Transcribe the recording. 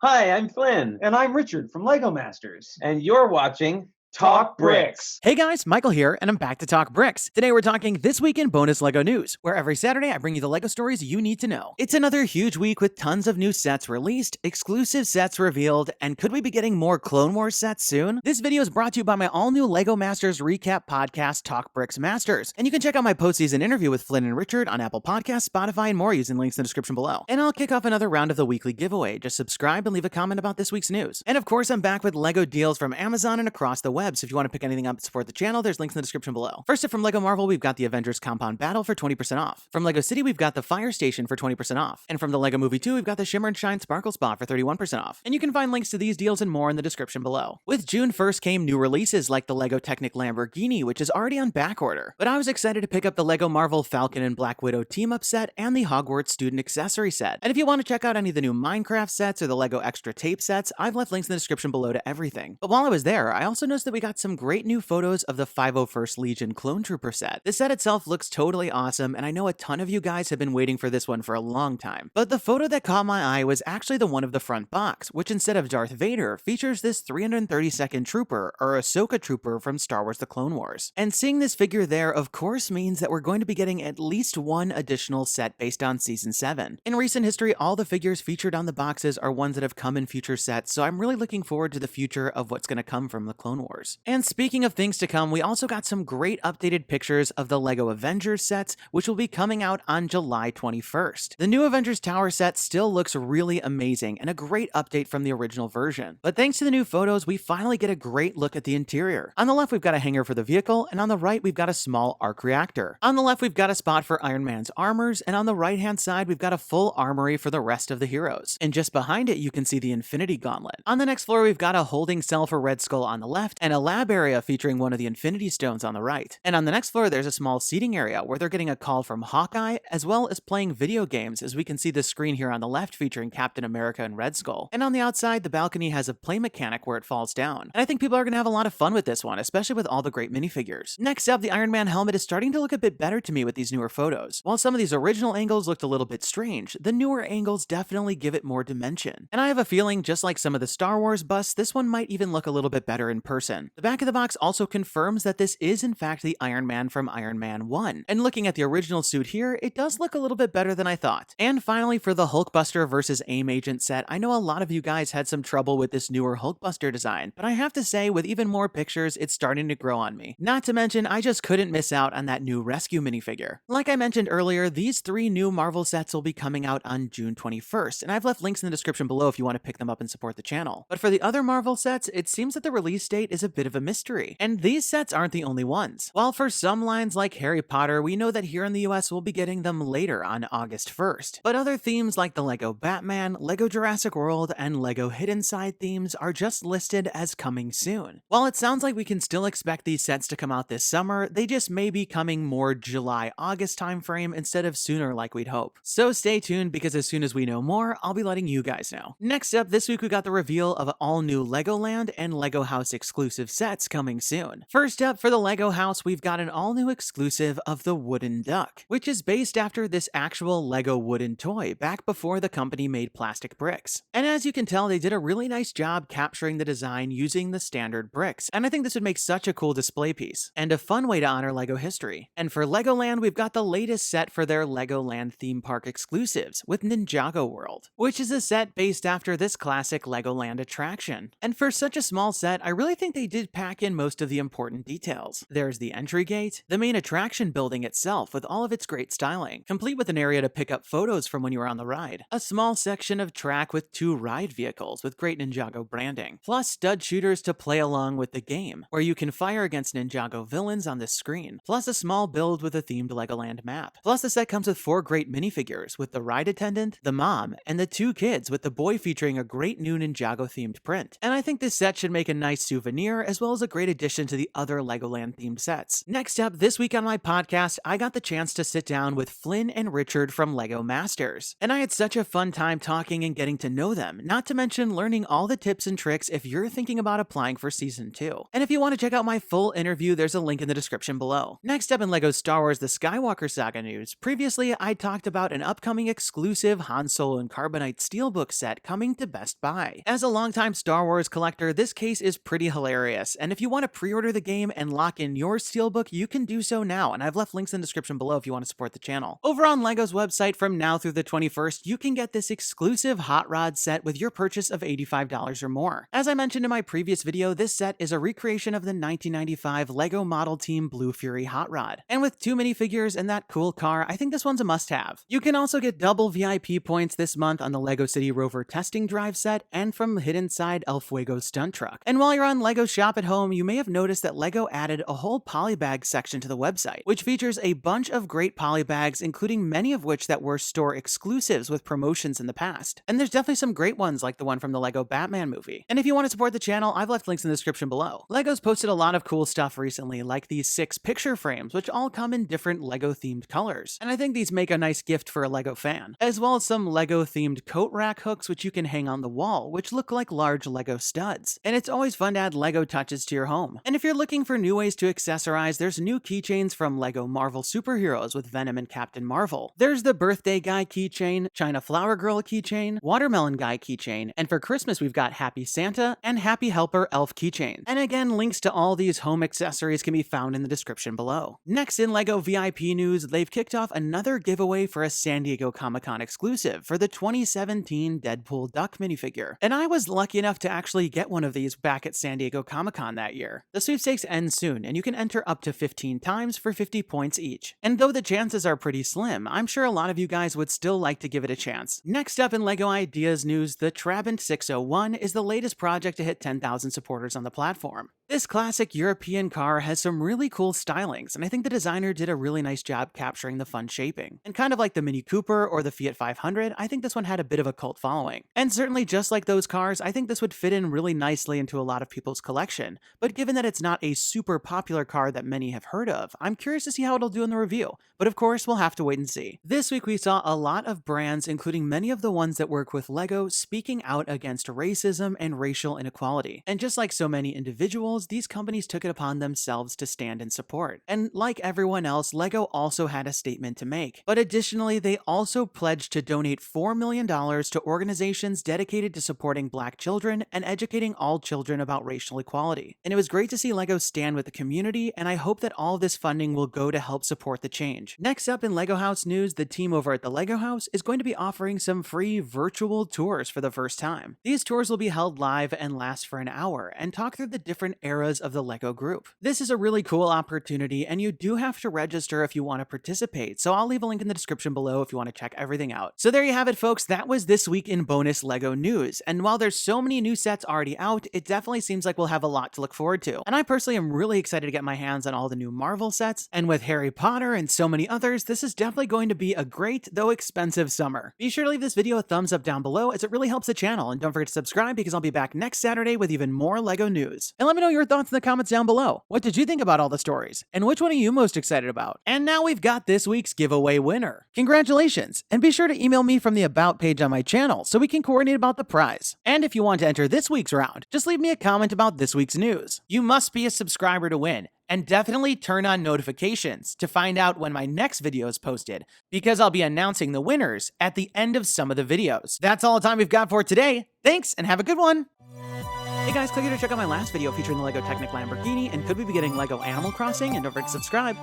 Hi, I'm Flynn. And I'm Richard from Lego Masters. And you're watching Talk Bricks. Hey guys, Michael here, and I'm back to talk bricks. Today we're talking This Week in Bonus LEGO News, where every Saturday I bring you the LEGO stories you need to know. It's another huge week with tons of new sets released, exclusive sets revealed, and could we be getting more Clone Wars sets soon? This video is brought to you by my all-new LEGO Masters recap podcast, TalkBricks Masters, and you can check out my post-season interview with Flynn and Richard on Apple Podcasts, Spotify, and more using links in the description below. And I'll kick off another round of the weekly giveaway. Just subscribe and leave a comment about this week's news. And of course, I'm back with LEGO deals from Amazon and across the web, so if you want to pick anything up to support the channel, there's links in the description below. First up, from LEGO Marvel, we've got the Avengers Compound Battle for 20% off. From LEGO City, we've got the Fire Station for 20% off. And from the LEGO Movie 2, we've got the Shimmer and Shine Sparkle Spot for 31% off. And you can find links to these deals and more in the description below. With June 1st came new releases like the LEGO Technic Lamborghini, which is already on backorder. But I was excited to pick up the LEGO Marvel Falcon and Black Widow team-up set and the Hogwarts student accessory set. And if you want to check out any of the new Minecraft sets or the LEGO Xtra tape sets, I've left links in the description below to everything. But while I was there, I also noticed that we got some great new photos of the 501st Legion Clone Trooper set. The set itself looks totally awesome, and I know a ton of you guys have been waiting for this one for a long time. But the photo that caught my eye was actually the one of the front box, which instead of Darth Vader, features this 332nd Trooper, or Ahsoka Trooper from Star Wars The Clone Wars. And seeing this figure there, of course, means that we're going to be getting at least one additional set based on Season 7. In recent history, all the figures featured on the boxes are ones that have come in future sets, so I'm really looking forward to the future of what's going to come from the Clone Wars. And speaking of things to come, we also got some great updated pictures of the LEGO Avengers sets, which will be coming out on July 21st. The new Avengers Tower set still looks really amazing and a great update from the original version. But thanks to the new photos, we finally get a great look at the interior. On the left, we've got a hangar for the vehicle, and on the right, we've got a small arc reactor. On the left, we've got a spot for Iron Man's armors, and on the right-hand side, we've got a full armory for the rest of the heroes. And just behind it, you can see the Infinity Gauntlet. On the next floor, we've got a holding cell for Red Skull on the left, and a lab area featuring one of the Infinity Stones on the right. And on the next floor, there's a small seating area where they're getting a call from Hawkeye, as well as playing video games, as we can see the screen here on the left featuring Captain America and Red Skull. And on the outside, the balcony has a play mechanic where it falls down. And I think people are going to have a lot of fun with this one, especially with all the great minifigures. Next up, the Iron Man helmet is starting to look a bit better to me with these newer photos. While some of these original angles looked a little bit strange, the newer angles definitely give it more dimension. And I have a feeling, just like some of the Star Wars busts, this one might even look a little bit better in person. The back of the box also confirms that this is in fact the Iron Man from Iron Man 1. And looking at the original suit here, it does look a little bit better than I thought. And finally, for the Hulkbuster versus AIM Agent set, I know a lot of you guys had some trouble with this newer Hulkbuster design, but I have to say, with even more pictures, it's starting to grow on me. Not to mention, I just couldn't miss out on that new Rescue minifigure. Like I mentioned earlier, these 3 new Marvel sets will be coming out on June 21st, and I've left links in the description below if you want to pick them up and support the channel. But for the other Marvel sets, it seems that the release date is a bit of a mystery. And these sets aren't the only ones. While for some lines like Harry Potter, we know that here in the US we'll be getting them later on August 1st. But other themes like the LEGO Batman, LEGO Jurassic World, and LEGO Hidden Side themes are just listed as coming soon. While it sounds like we can still expect these sets to come out this summer, they just may be coming more July-August timeframe instead of sooner like we'd hope. So stay tuned, because as soon as we know more, I'll be letting you guys know. Next up, this week we got the reveal of all new Legoland and LEGO House exclusive sets coming soon. First up, for the LEGO House, we've got an all-new exclusive of the Wooden Duck, which is based after this actual LEGO wooden toy back before the company made plastic bricks. And as you can tell, they did a really nice job capturing the design using the standard bricks, and I think this would make such a cool display piece, and a fun way to honor LEGO history. And for Legoland, we've got the latest set for their Legoland theme park exclusives, with Ninjago World, which is a set based after this classic Legoland attraction. And for such a small set, I really think they did pack in most of the important details. There's the entry gate, the main attraction building itself with all of its great styling, complete with an area to pick up photos from when you were on the ride, a small section of track with 2 ride vehicles with great Ninjago branding, plus stud shooters to play along with the game, where you can fire against Ninjago villains on this screen, plus a small build with a themed Legoland map. Plus the set comes with 4 great minifigures, with the ride attendant, the mom, and the 2 kids, with the boy featuring a great new Ninjago themed print. And I think this set should make a nice souvenir here, as well as a great addition to the other Legoland themed sets. Next up, this week on my podcast, I got the chance to sit down with Flynn and Richard from Lego Masters. And I had such a fun time talking and getting to know them, not to mention learning all the tips and tricks if you're thinking about applying for Season 2. And if you want to check out my full interview, there's a link in the description below. Next up in LEGO Star Wars The Skywalker Saga news, previously I talked about an upcoming exclusive Han Solo and Carbonite Steelbook set coming to Best Buy. As a longtime Star Wars collector, this case is pretty hilarious, and if you want to pre-order the game and lock in your Steelbook, you can do so now, and I've left links in the description below if you want to support the channel. Over on LEGO's website from now through the 21st, you can get this exclusive Hot Rod set with your purchase of $85 or more. As I mentioned in my previous video, this set is a recreation of the 1995 LEGO Model Team Blue Fury Hot Rod. And with 2 minifigures and that cool car, I think this one's a must-have. You can also get double VIP points this month on the LEGO City Rover Testing Drive set and from Hidden Side El Fuego Stunt Truck. And while you're on LEGO Shop at Home, you may have noticed that LEGO added a whole polybag section to the website, which features a bunch of great polybags, including many of which that were store exclusives with promotions in the past. And there's definitely some great ones like the one from the LEGO Batman movie. And if you want to support the channel, I've left links in the description below. LEGO's posted a lot of cool stuff recently, like these 6 picture frames, which all come in different LEGO themed colors. And I think these make a nice gift for a LEGO fan, as well as some LEGO themed coat rack hooks which you can hang on the wall, which look like large LEGO studs. And it's always fun to add LEGO touches to your home. And if you're looking for new ways to accessorize, there's new keychains from LEGO Marvel Superheroes with Venom and Captain Marvel. There's the Birthday Guy keychain, China Flower Girl keychain, Watermelon Guy keychain, and for Christmas we've got Happy Santa and Happy Helper Elf keychain. And again, links to all these home accessories can be found in the description below. Next in LEGO VIP news, they've kicked off another giveaway for a San Diego Comic-Con exclusive for the 2017 Deadpool Duck minifigure. And I was lucky enough to actually get one of these back at San Diego Comic-Con that year. The sweepstakes ends soon, and you can enter up to 15 times for 50 points each. And though the chances are pretty slim, I'm sure a lot of you guys would still like to give it a chance. Next up in LEGO Ideas news, the Trabant 601 is the latest project to hit 10,000 supporters on the platform. This classic European car has some really cool stylings, and I think the designer did a really nice job capturing the fun shaping. And kind of like the Mini Cooper or the Fiat 500, I think this one had a bit of a cult following. And certainly just like those cars, I think this would fit in really nicely into a lot of people's collection. But given that it's not a super popular car that many have heard of, I'm curious to see how it'll do in the review. But of course, we'll have to wait and see. This week we saw a lot of brands, including many of the ones that work with LEGO, speaking out against racism and racial inequality. And just like so many individuals, these companies took it upon themselves to stand in support. And like everyone else, LEGO also had a statement to make. But additionally, they also pledged to donate $4 million to organizations dedicated to supporting Black children and educating all children about racial equality. And it was great to see LEGO stand with the community, and I hope that all of this funding will go to help support the change. Next up in LEGO House news, the team over at the LEGO House is going to be offering some free virtual tours for the first time. These tours will be held live and last for an hour and talk through the different eras of the LEGO group. This is a really cool opportunity, and you do have to register if you want to participate, so I'll leave a link in the description below if you want to check everything out. So there you have it, folks. That was this week in bonus LEGO news, and while there's so many new sets already out, it definitely seems like we'll have a lot to look forward to. And I personally am really excited to get my hands on all the new Marvel sets, and with Harry Potter and so many others, this is definitely going to be a great, though expensive summer. Be sure to leave this video a thumbs up down below as it really helps the channel, and don't forget to subscribe because I'll be back next Saturday with even more LEGO news. And let me know your thoughts in the comments down below. What did you think about all the stories? And which one are you most excited about? And now we've got this week's giveaway winner. Congratulations! And be sure to email me from the About page on my channel so we can coordinate about the prize. And if you want to enter this week's round, just leave me a comment about this week's news. You must be a subscriber to win. And definitely turn on notifications to find out when my next video is posted, because I'll be announcing the winners at the end of some of the videos. That's all the time we've got for today. Thanks, and have a good one! Hey guys, click here to check out my last video featuring the LEGO Technic Lamborghini, and could we be getting LEGO Animal Crossing, and don't forget to subscribe.